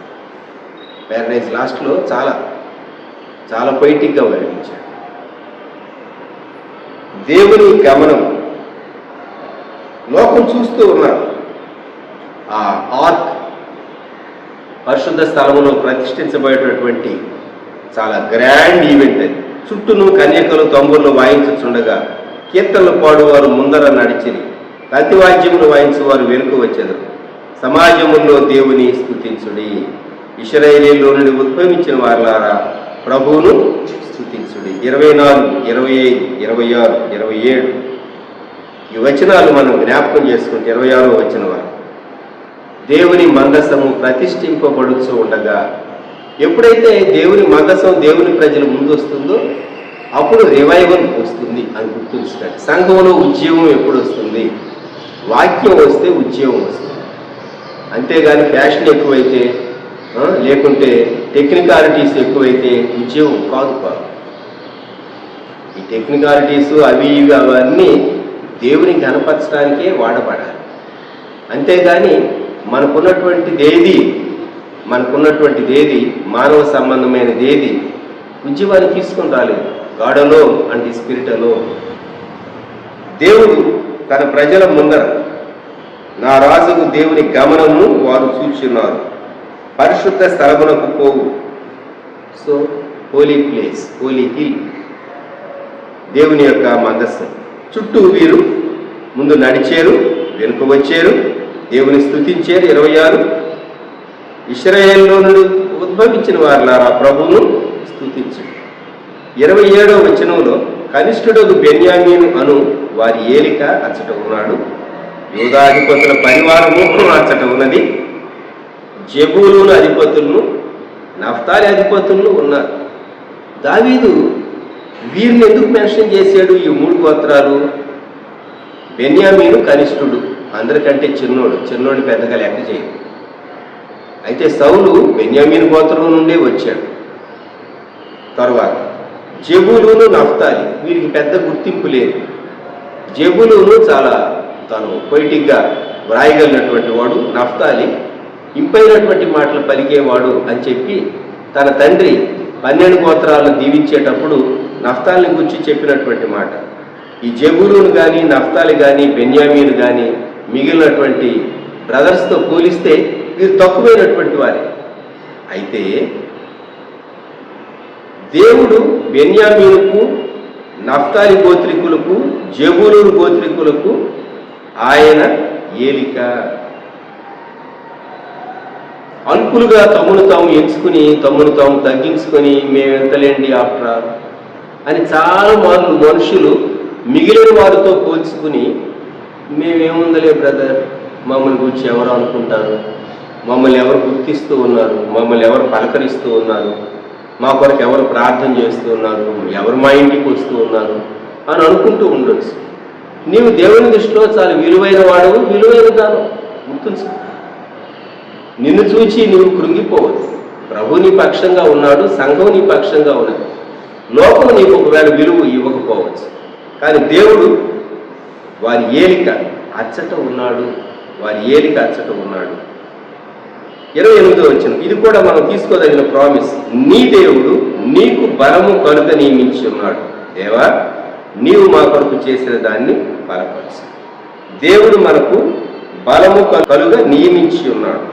ప్యారడైజ్ లాస్ట్లో చాలా చాలా పొయిటిక్గా వర్ణించాడు. దేవుని గమనం లోకం చూస్తూ ఉన్నారు. ఆ ఆర్క్ పరిశుద్ధ స్థలములో ప్రతిష్ఠించబడేటటువంటి చాలా గ్రాండ్ ఈవెంట్ అది. చుట్టూను కన్యకలు తంబుర్లు వాయించుచుండగా కీర్తనలు పాడువారు ముందర నడిచిరి, ప్రతివాద్యములు వాయించువారు వెనుక వచ్చెదరు. సమాజములో దేవుని స్తుతించుడి, ఇశ్రాయేలీలో నుండి ఉద్భవించిన వారులారా ప్రభువును స్తుతించుడి. 24, 25, 26, 27 ఈ వచనాలు మనం జ్ఞాపకం చేసుకుంటే 26వ వచనం వారు దేవుని మందసము ప్రతిష్ఠింపబడుతూ ఉండగా, ఎప్పుడైతే దేవుని మందసం దేవుని ప్రజల ముందు వస్తుందో అప్పుడు రివైవల్ వస్తుంది అని గుర్తుంచుకోండి. సంఘంలో ఉద్యమం ఎప్పుడు వస్తుంది? వాక్యం వస్తే ఉద్యమం వస్తుంది. అంతేగాని ఫ్యాషన్ ఎక్కువైతే లేకుంటే టెక్నికాలిటీస్ ఎక్కువైతే ఉద్యమం కాదు. ఈ టెక్నికాలిటీస్ అవి ఇవి అవన్నీ దేవుని కనపరచడానికే వాడబడాలి. అంతేగాని మనకున్నటువంటిదేది మానవ సంబంధమైనదేది ఉద్యమాన్ని తీసుకొని రాలేదు. God alone and spirit alone. దేవుడు తన ప్రజల ముందర నా రాజుకు దేవుని గమనము వారు చూచున్నారు, పరిశుద్ధ స్థలమునకు పోవు. So holy place, holy hill, దేవుని యొక్క మందస్సం. చుట్టూ వీరు ముందు నడిచారు, వెనుక వచ్చారు, దేవుని స్తుతించారు. 26 ఇశ్రాయేలులో నుండి ఉద్భవించిన వారులారా ప్రభువును స్తుతించారు. 27వ వచనంలో కనిష్ఠుడు బెన్యామీను అను వారి ఏలిక అచ్చట ఉన్నాడు, యూదాధిపతుల పరివారము అచ్చట ఉన్నది, జెబూలూను అధిపతులను నఫ్తాలి అధిపతులను ఉన్నారు. దావీదు వీరిని ఎందుకు మెన్షన్ చేశాడు? ఈ 3 గోత్రాలు. బెన్యామీను కనిష్ఠుడు, అందరికంటే చిన్నోడు పెద్దగా లెక్క చేయడు. అయితే సౌలు బెన్యామీను గోత్రం నుండే వచ్చాడు. తర్వాత జెబూలూను నఫ్తాలి, వీరికి పెద్ద గుర్తింపు లేదు. జెబూలూను చాలా తను పొయిటిక్గా వ్రాయగలిగినటువంటి వాడు, నఫ్తాలి ఇంపైనటువంటి మాటలు పలికేవాడు అని చెప్పి తన తండ్రి 12 గోత్రాలను దీవించేటప్పుడు నఫ్తాలిని గురించి చెప్పినటువంటి మాట. ఈ జెబూలూను కానీ నఫ్తాలి కానీ బెన్యామీను కానీ మిగిలినటువంటి బ్రదర్స్తో పోలిస్తే వీరు తక్కువైనటువంటి వారే. అయితే దేవుడు బెన్యామీనుకు, నఫ్తాలి గోత్రికులకు, జెబూలూను గోత్రికులకు ఆయన ఏలిక. అల్పులుగా తమ్మును తాము ఎంచుకుని తమ్మును తాము తగ్గించుకొని మేమెంతలేండి ఆఫ్టర్ అని చాలా మనుషులు మిగిలిన వారితో పోల్చుకుని మేమేముందలే బ్రదర్, మమ్మల్ని గురించి ఎవరు అనుకుంటారు, మమ్మల్ని ఎవరు గుర్తిస్తూ ఉన్నారు, మమ్మల్ని ఎవరు పలకరిస్తూ ఉన్నారు, మా కొరకు ఎవరు ప్రార్థన చేస్తూ ఉన్నారు, ఎవరు మా ఇంటికి వస్తూ ఉన్నారు అని అనుకుంటూ ఉండొచ్చు. నీవు దేవుని దృష్టిలో చాలా విలువైన వాడు, విలువైన దాను గుర్తుంచు. నిన్ను చూచి నువ్వు కృంగిపోవచ్చు. ప్రభు నీ పక్షంగా ఉన్నాడు, సంఘం నీ పక్షంగా ఉన్నది. లోకం నీకు ఒకవేళ విలువ ఇవ్వకపోవచ్చు, కానీ దేవుడు వారి ఏలిక అచ్చట ఉన్నాడు, వారి ఏలిక అచ్చట ఉన్నాడు. 28వ వచనం, ఇది కూడా మనం తీసుకోదగిన ప్రామిస్. నీ దేవుడు నీకు బలము కలుగ నియమించి ఉన్నాడు. దేవా, నీవు మా కొరకు చేసిన దాన్ని బలపరచు. దేవుడు మనకు బలము కలుగ నియమించి ఉన్నాడు.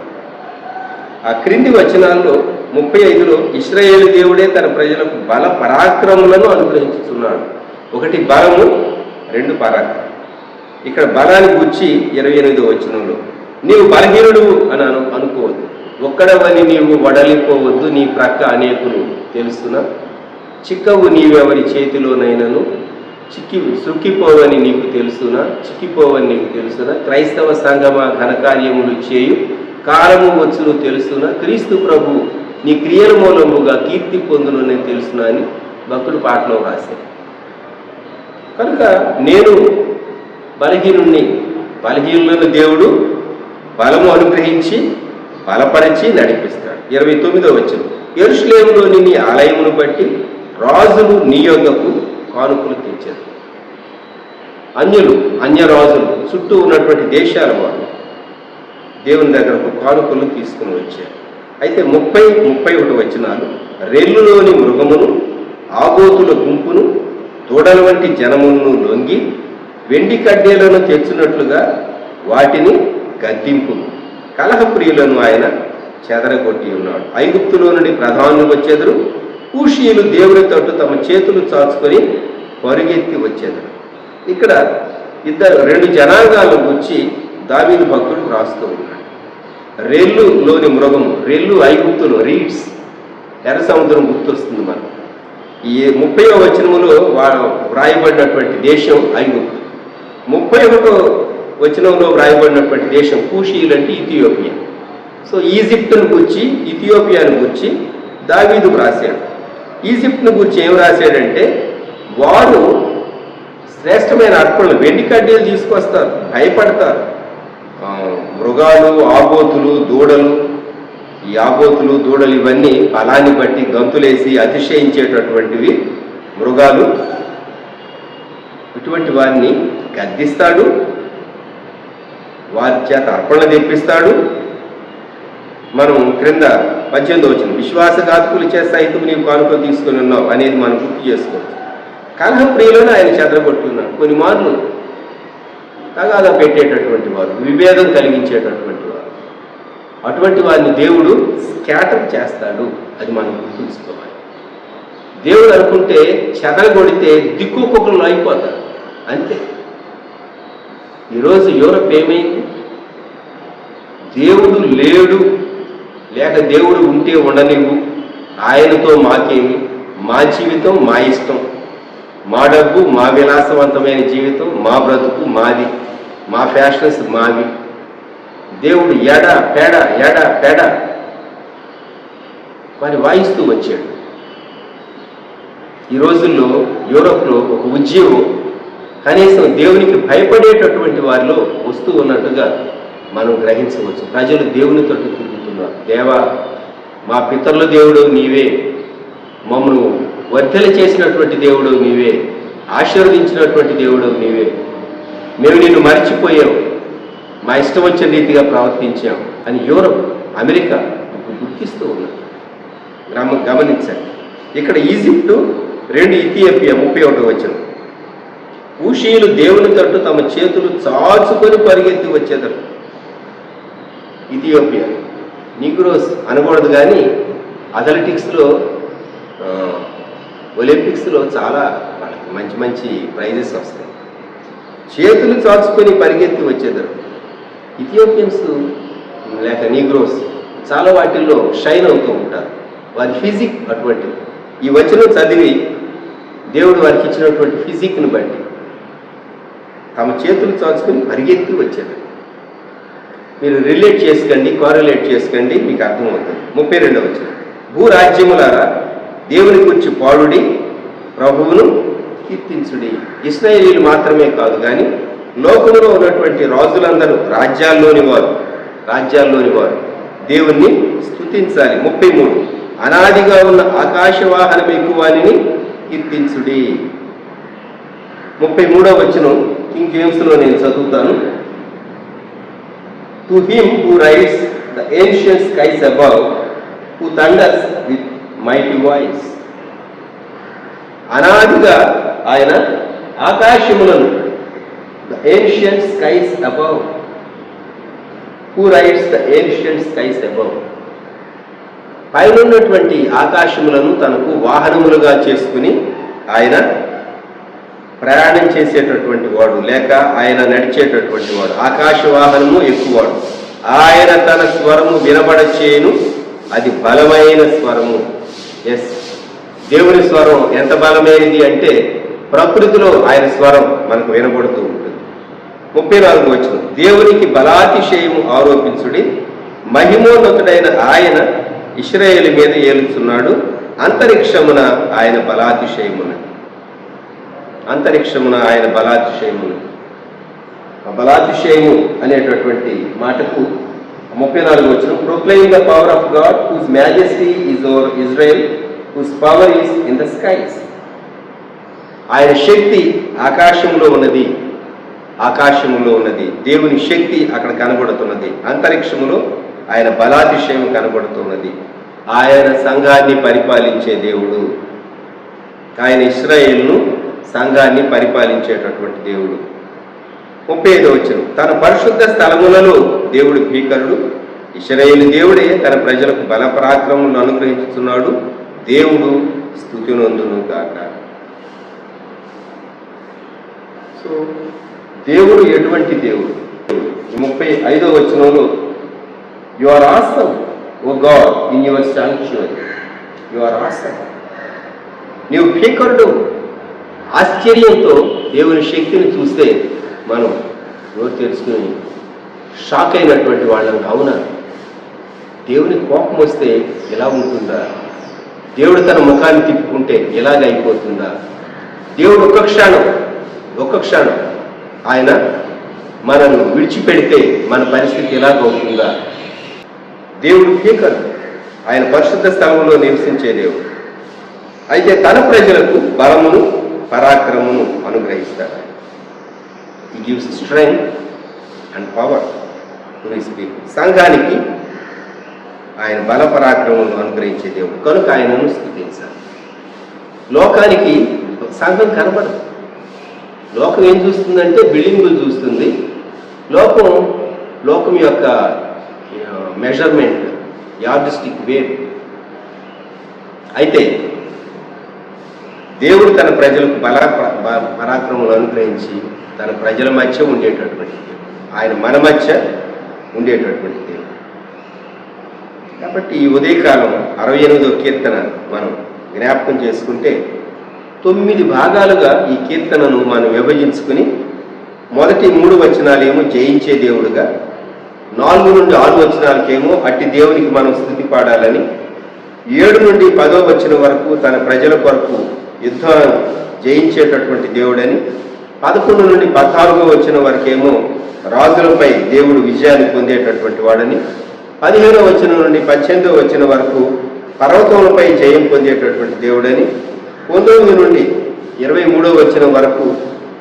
ఆ క్రింది వచనాల్లో 35లో ఇశ్రాయేలు దేవుడే తన ప్రజలకు బల పరాక్రములను అనుగ్రహించుతున్నాడు. 1 బలము, 2 పరాక్రమం. ఇక్కడ బలాన్ని గుర్చి 28వ వచనంలో నీవు బలహీనుడు అని అనుకోవద్దు, ఒక్కడవని నీవు వడలిపోవద్దు, నీ ప్రక్క అనేకులు తెలుస్తున్నా, చిక్కవు నీవెవరి చేతిలోనైనను సుక్కిపోవని నీకు తెలుసునా, చిక్కిపోవని నీకు తెలుసునా, క్రైస్తవ సంఘమా ఘనకార్యములు చేయు కాలము వచ్చును తెలుసునా, క్రీస్తు ప్రభు నీ క్రియల మూలముగా కీర్తి పొందును నేను తెలుసునా అని భక్తుడు పాటలో రాశారు. కనుక నేను బలహీనులను దేవుడు బలము అనుగ్రహించి బలపరిచి నడిపిస్తాడు. 29వ వచనం, యెరూషలేములోని నీ ఆలయమును బట్టి రాజులు నీ యొద్దకు కానుకలు తెచ్చారు. అన్యరాజులు చుట్టూ ఉన్నటువంటి దేశాల వారు దేవుని దగ్గరకు కానుకలు తీసుకుని వచ్చారు. అయితే 30-31 వచనాలు, రెల్లులోని మృగమును, ఆబోతుల గుంపును, తోడల వంటి జనములను లొంగి వెండి కడ్డీలను తెచ్చినట్లుగా వాటిని గద్దింపు. కలహప్రియులను ఆయన చెదరగొట్టి ఉన్నాడు. ఐగుప్తులో నుండి ప్రధానులు వచ్చేదరు, కూషీయులు దేవుని తట్టు తమ చేతులు చాచుకొని పరుగెత్తి వచ్చేదరు. ఇక్కడ 2 జనాంగాలను గురించి దావీదు భక్తుడు రాస్తూ ఉన్నాడు. రెల్లులోని మృగము, రెల్లు ఐగుప్తులు, రీడ్స్, ఎర్ర సముద్రం గుర్తొస్తుంది మనకు. ఈ 30వ వచనములో వ్రాయబడినటువంటి దేశం ఐగుప్తు. 31వ వచనంలో వ్రాయబడినటువంటి దేశం కూషీయులు అంటే ఇథియోపియా. సో ఈజిప్టును గురించి, ఇథియోపియాను గురించి దావీదు రాశాడు. ఈజిప్ట్ను గురించి ఏం రాశాడంటే, వారు శ్రేష్టమైన అర్పణలు, వెండి కడ్డీలు తీసుకొస్తారు, భయపడతారు. మృగాలు, ఆబోతులు, దూడలు, ఈ ఆబోతులు, దూడలు ఇవన్నీ బలాన్ని బట్టి గంతులేసి అతిశయించేటటువంటివి మృగాలు. ఇటువంటి వారిని గద్దిస్తాడు, వారి చేత అర్పణలు తెప్పిస్తాడు. మనం క్రింద 18వ వచనం, విశ్వాసఘాతకులు చేత సైతం నీవు కానుక తీసుకుని ఉన్నావు అనేది మనం గుర్తు చేసుకోవచ్చు. కలహ ప్రియులను ఆయన చెదరగొట్టున్నాడు. కొన్ని మార్లు తగాదా పెట్టేటటువంటి వారు, విభేదం కలిగించేటటువంటి వారు, అటువంటి వారిని దేవుడు స్కాటర్ చేస్తాడు. అది మనం గుర్తుంచుకోవాలి. దేవుడు అనుకుంటే చెదరగొడితే దిక్కుకొకరు అయిపోతారు, అంతే. ఈరోజు యూరప్ ఏమైంది? దేవుడు లేడు, లేక దేవుడు ఉంటే ఉండనివ్వు, ఆయనతో మాకేమి, మా జీవితం మా ఇష్టం, మా డబ్బు మా విలాసవంతమైన జీవితం, మా బ్రతుకు మాది, మా ఫ్యాషన్స్ మావి. దేవుడు ఎడ పెడ వారి వాయిస్తూ వచ్చాడు. ఈ రోజుల్లో యూరోప్లో ఒక ఉద్యమం కనీసం దేవునికి భయపడేటటువంటి వారిలో వస్తూ ఉన్నట్టుగా మనం గ్రహించవచ్చు. ప్రజలు దేవుని తట్టు తిరుగుతున్నారు. దేవా, మా పితరుల దేవుడు నీవే, మమ్మను వర్ధల చేసినటువంటి దేవుడు నీవే, ఆశీర్వదించినటువంటి దేవుడు నీవే, మేము నిన్ను మర్చిపోయాం, మా ఇష్టం వచ్చిన రీతిగా ప్రవర్తించాం అని యూరప్, అమెరికా గుర్తిస్తూ ఉన్నారు. గమనించండి. ఇక్కడ ఈజిప్టు 2 ఇథియోపియా 31వ వచనం, కూషీయులు దేవుని తట్టు తమ చేతులు చాచుకొని పరిగెత్తి వచ్చేదారు. ఇథియోపియా నీగ్రోస్ అనకూడదు, కానీ అథ్లెటిక్స్లో, ఒలింపిక్స్లో చాలా మంచి మంచి ప్రైజెస్ వస్తాయి. చేతులు చాచుకొని పరిగెత్తి వచ్చేదారు. ఇథియోపియన్స్ లేక నీగ్రోస్ చాలా వాటిల్లో షైన్ అవుతూ ఉంటారు. వారి ఫిజిక్ అటువంటిది. ఈ వచనం చదివి దేవుడు వారికి ఇచ్చినటువంటి ఫిజిక్ని బట్టి తమ చేతులు చాచుకొని పరిగెత్తి వచ్చేదారు. మీరు రిలేట్ చేసుకోండి, కోరిలేట్ చేసుకోండి, మీకు అర్థమవుతుంది. 32వ వచనం, భూరాజ్యములారా దేవుని గురించి పాడుడి, ప్రభువును కీర్తించుడి. ఇశ్రాయేలీలు మాత్రమే కాదు, కానీ లోకంలో ఉన్నటువంటి రాజులందరూ, రాజ్యాల్లోని వారు దేవుణ్ణి స్తుతించాలి. 33, అనాదిగా ఉన్న ఆకాశవాహనం ఎక్కువాని కీర్తించుడి. 33వ వచనం కింగ్ జేమ్స్లో నేను చదువుతాను. To him who rides the ancient skies above, who thunders with mighty voice. అనాదిగా ఆయన ఆకాశములను, the ancient skies above, who rides the ancient skies above, పైనున్నటువంటి ఆకాశములను తనకు వాహనములుగా చేసుకుని ఆయన ప్రయాణం చేసేటటువంటి వాడు, లేక ఆయన నడిచేటటువంటి వాడు. ఆకాశ వాహనము ఎక్కువాడు. ఆయన తన స్వరము వినబడచేయును, అది బలమైన స్వరము. ఎస్, దేవుని స్వరం ఎంత బలమైనది అంటే ప్రకృతిలో ఆయన స్వరం మనకు వినబడుతూ ఉంటుంది. 34వ వచనం, దేవునికి బలాతిశయము ఆరోపించుడి, మహిమోన్నతుడైన ఆయన ఇశ్రాయేలు మీద ఏలుచున్నాడు, అంతరిక్షమున ఆయన బలాతిశయమున. బలాతిశయము అనేటటువంటి మాటకు 34వ వచనం, proclaim the power of God whose majesty is over Israel, whose power is in the skies. ఆయన శక్తి ఆకాశంలో ఉన్నది, దేవుని శక్తి అక్కడ కనబడుతున్నది. అంతరిక్షములో ఆయన బలాతిశయం కనబడుతున్నది. ఆయన సంఘాన్ని పరిపాలించే దేవుడు, ఆయన ఇశ్రాయేలును సంఘాన్ని పరిపాలించేటటువంటి దేవుడు. 35వ వచనం, తన పరిశుద్ధ స్థలములలో దేవుడు భీకరుడు, ఇశ్రాయేలు దేవుడే తన ప్రజలకు బలపరాక్రములను అనుగ్రహించుతున్నాడు, దేవుడు స్తుతినందును గాక. సో దేవుడు ఎటువంటి దేవుడు? 35వ వచనంలో, you are awesome O God in your sanctuary, you are awesome. నీవు భీకరుడు. ఆశ్చర్యంతో దేవుని శక్తిని చూస్తే మనం నోరు తెరుచుకుని షాక్ అయినటువంటి వాళ్ళని. అవునా, దేవుని కోపం వస్తే ఎలా ఉంటుందా? దేవుడు తన ముఖాన్ని తిప్పుకుంటే ఎలాగ అయిపోతుందా? దేవుడు ఒక్క క్షణం ఆయన మనను విడిచిపెడితే మన పరిస్థితి ఎలాగవుతుందా? దేవుడు భీకరు, ఆయన పరిశుద్ధ స్థలంలో నివసించే దేవుడు. అయితే తన ప్రజలకు బలమును పరాక్రమమును అనుగ్రహిస్తాడు. He gives strength and power to his people. సంఘానికి ఆయన బల పరాక్రమమును అనుగ్రహించే దేవుడు కనుక ఆయనను స్తుతించాలి. లోకానికి సంఘం కనబడదు. లోకం ఏం చూస్తుందంటే బిల్డింగులు చూస్తుంది. లోకం యొక్క మెజర్మెంట్ యార్డిస్టిక్ వేవ్. అయితే దేవుడు తన ప్రజలకు పరాక్రమములు అనుగ్రహించి తన ప్రజల మధ్య ఉండేటటువంటి దేవుడు. ఆయన మన మధ్య ఉండేటటువంటి దేవుడు. కాబట్టి ఈ ఉదయకాలం 68వ కీర్తన మనం జ్ఞాపకం చేసుకుంటే 9 భాగాలుగా ఈ కీర్తనను మనం విభజించుకుని మొదటి 3 వచనాలేమో జయించే దేవుడుగా, 4 నుండి 6 వచనాలకేమో అట్టి దేవునికి మనం స్తుతి పాడాలని, 7 నుండి 10వ వచనం వరకు తన ప్రజల కొరకు యుద్ధం జయించేటటువంటి దేవుడని, 11 నుండి 14వ వచనం వరకేమో రాజులపై దేవుడు విజయాన్ని పొందేటటువంటి వాడని, 15వ వచనం నుండి 18వ వచనం వరకు పర్వతములపై జయం పొందేటటువంటి దేవుడని, 19 నుండి 23వ వచనం వరకు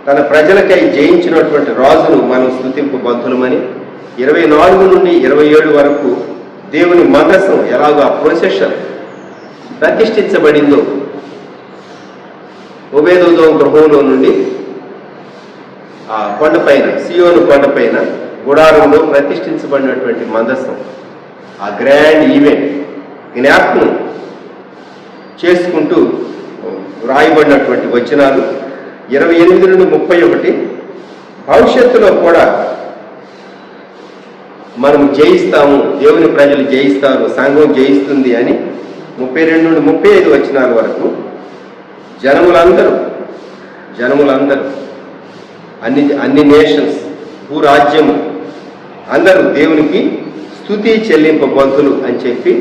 తన ప్రజలకై జయించినటువంటి రాజును మనం స్తుతింపు బంధులమని, 24 నుండి 27 వరకు దేవుని మందసం ఎలాగో ఆ ప్రొసెషన్ ప్రతిష్ఠించబడిందో ఒబేదోదోము గృహంలో నుండి ఆ కొండపైన, సియోను కొండపైన గుడారంలో ప్రతిష్ఠించబడినటువంటి మందసం, ఆ గ్రాండ్ ఈవెంట్ జ్ఞాపకం చేసుకుంటూ వ్రాయబడినటువంటి వచనాలు 28 నుండి 31. భవిష్యత్తులో కూడా మనం జయిస్తాము, దేవుని ప్రజలు జయిస్తారు, సంఘం జయిస్తుంది అని 32 నుండి 35 వచనాల వరకు జనములందరూ అన్ని నేషన్స్, భూరాజ్యము అందరూ దేవునికి స్తుతి చెల్లింపబంతులు అని చెప్పి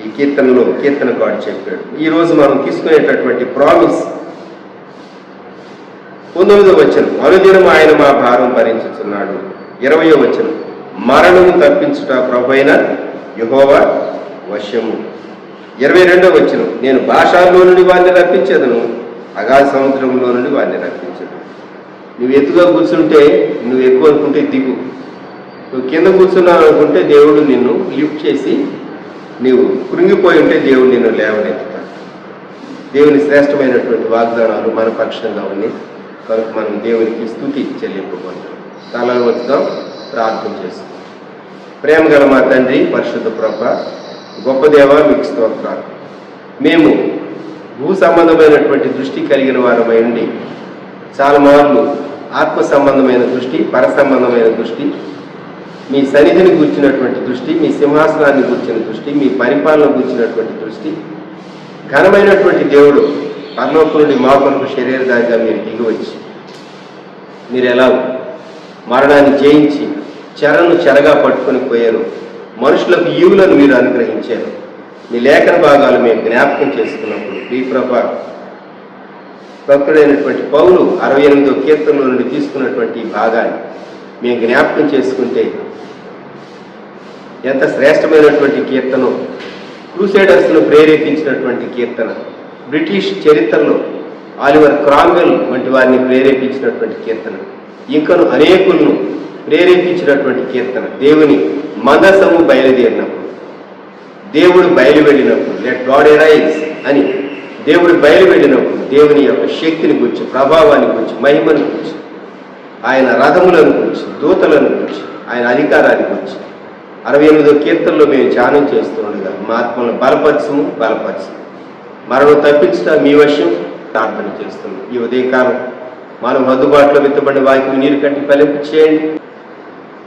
ఈ కీర్తనకాడు చెప్పాడు. ఈరోజు మనం తీసుకునేటటువంటి ప్రామిస్ 19వ వచనం, అనుదినం ఆయన మా భారం భరించుచున్నాడు. 20వ వచనం, మరణము తప్పించుట ప్రభువైన యెహోవా వశము. 22వ వచనం, నేను భాషల్లో నుండి వారిని రప్పించదను, అగాధ సముద్రంలో నుండి వారిని రప్పించదు. నువ్వు ఎత్తుగా కూర్చుంటే నువ్వు ఎక్కువ అనుకుంటే దిగు, నువ్వు కింద కూర్చున్నావు అనుకుంటే దేవుడు నిన్ను లిఫ్ట్ చేసి, నీవు కృంగిపోయి ఉంటే దేవుడు నిన్ను లేవనెత్తుతాడు. దేవుని శ్రేష్టమైనటువంటి వాగ్దానాలు మన పక్షంగా ఉన్నాయి కనుక మనం దేవునికి స్తుతి చెల్లింపబోతున్నాం. తలలు వచ్చుదాం, ప్రార్థన చేస్తాం. ప్రేమ గల మా తండ్రి, పరిశుద్ధ ప్రభువా, గొప్ప దేవా, మీకు స్తోత్రాలు. మేము భూ సంబంధమైనటువంటి దృష్టి కలిగిన వారమై ఉండి చాలా మార్లు ఆత్మ సంబంధమైన దృష్టి, పర సంబంధమైన దృష్టి, మీ సన్నిధిని గూర్చినటువంటి దృష్టి, మీ సింహాసనాన్ని గూర్చిన దృష్టి, మీ పరిపాలన గూర్చినటువంటి దృష్టి, ఘనమైనటువంటి దేవుడు పరలోకం నుండి మా కొరకు శరీరధారిగా మీరు దిగివచ్చి మీరు ఎలా మరణాన్ని జయించి చెరగా పట్టుకొని పోయారు, మనుషులకు ఈవులను మీరు అనుగ్రహించారు. మీ లేఖన భాగాలు మేము జ్ఞాపకం చేసుకున్నప్పుడు ఈ భక్తుడైనటువంటి పౌలు 68వ కీర్తనలో నుండి తీసుకున్నటువంటి ఈ భాగాన్ని మేము జ్ఞాపకం చేసుకుంటే ఎంత శ్రేష్టమైనటువంటి కీర్తనో, క్రూసేడర్స్ను ప్రేరేపించినటువంటి కీర్తన, బ్రిటిష్ చరిత్రలో ఆలివర్ క్రాంవెల్ వంటి వారిని ప్రేరేపించినటువంటి కీర్తన, ఇంకను అనేకులను ప్రేరేపించినటువంటి కీర్తన. దేవుని మందసము బయలుదేరినప్పుడు, దేవుడు బయలువెళ్ళినప్పుడు, లెట్ గాడ్ ఎరైజ్ అని దేవుడు బయలువెళ్ళినప్పుడు దేవుని యొక్క శక్తిని గురించి, ప్రభావాన్ని గురించి, మహిమను గురించి, ఆయన రథములను గురించి, దూతలను గురించి, ఆయన అధికారాన్ని గురించి 68వ కీర్తనలో మేము ధ్యానం చేస్తుండగా మా ఆత్మలను బలపరచు, మరణం తప్పించట మీ వశం ప్రార్థన చేస్తున్నాం. ఈ ఉదయకాలం మనం అందుబాటులో విత్తబడిన వారికి నీరు కట్టి ఫలింపు చేయండి.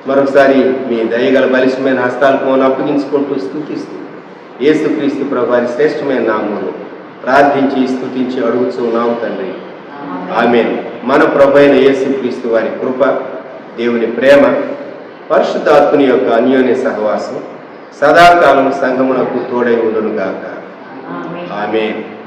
మరొకసారి మీ దయగల బలిష్టమైన హస్తాలకు అప్పగించుకుంటూ స్తుతిస్తూ యేసుక్రీస్తు ప్రభువారి శ్రేష్టమైన నామమును ప్రార్థించి స్తుతించి అడుగుతున్నాము తండ్రి, ఆమేన్. మన ప్రభు అయిన యేసుక్రీస్తు వారి కృప, దేవుని ప్రేమ, పరిశుద్ధాత్మని యొక్క అన్యోన్య సహవాసం సదాకాలం సంఘమునకు తోడై ఉండునుగాక. ఆమేన్. ఆమేన్.